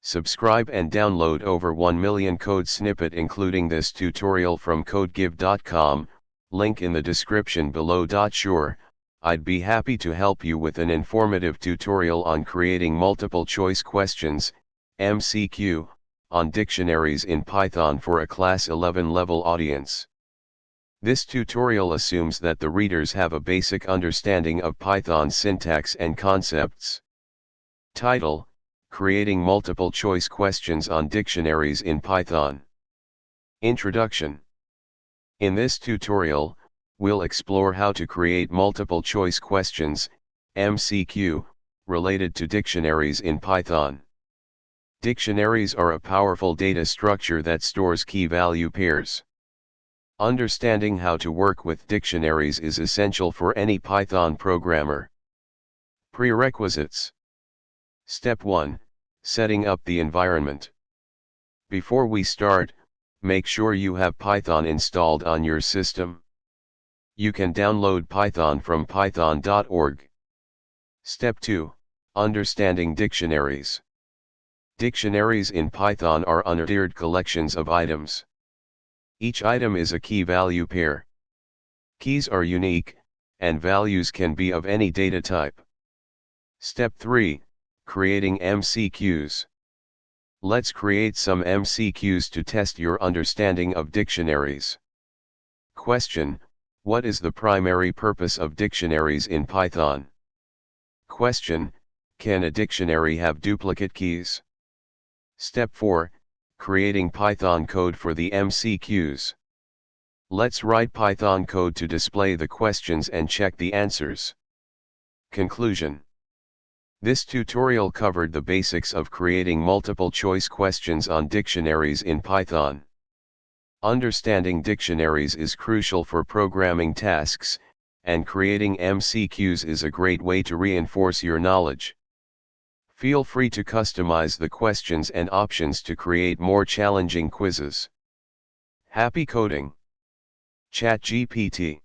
Subscribe and download over 1 million code snippet including this tutorial from codegive.com, link in the description below. Sure, I'd be happy to help you with an informative tutorial on creating multiple choice questions, MCQ, on dictionaries in Python for a Class 11 level audience. This tutorial assumes that the readers have a basic understanding of Python syntax and concepts. Title: Creating multiple choice questions on dictionaries in Python. Introduction. In this tutorial, we'll explore how to create multiple choice questions, MCQ, related to dictionaries in Python. Dictionaries are a powerful data structure that stores key value pairs. Understanding how to work with dictionaries is essential for any Python programmer. Prerequisites. Step 1. Setting up the environment. Before we start, make sure you have Python installed on your system. You can download Python from python.org. Step 2. Understanding dictionaries. Dictionaries in Python are unordered collections of items. Each item is a key value pair. Keys are unique, and values can be of any data type. Step 3. Creating MCQs. Let's create some MCQs to test your understanding of dictionaries. Question: what is the primary purpose of dictionaries in Python? Question: can a dictionary have duplicate keys? Step 4. Creating Python code for the MCQs. Let's write Python code to display the questions and check the answers. Conclusion. This tutorial covered the basics of creating multiple choice questions on dictionaries in Python. Understanding dictionaries is crucial for programming tasks, and creating MCQs is a great way to reinforce your knowledge. Feel free to customize the questions and options to create more challenging quizzes. Happy coding! ChatGPT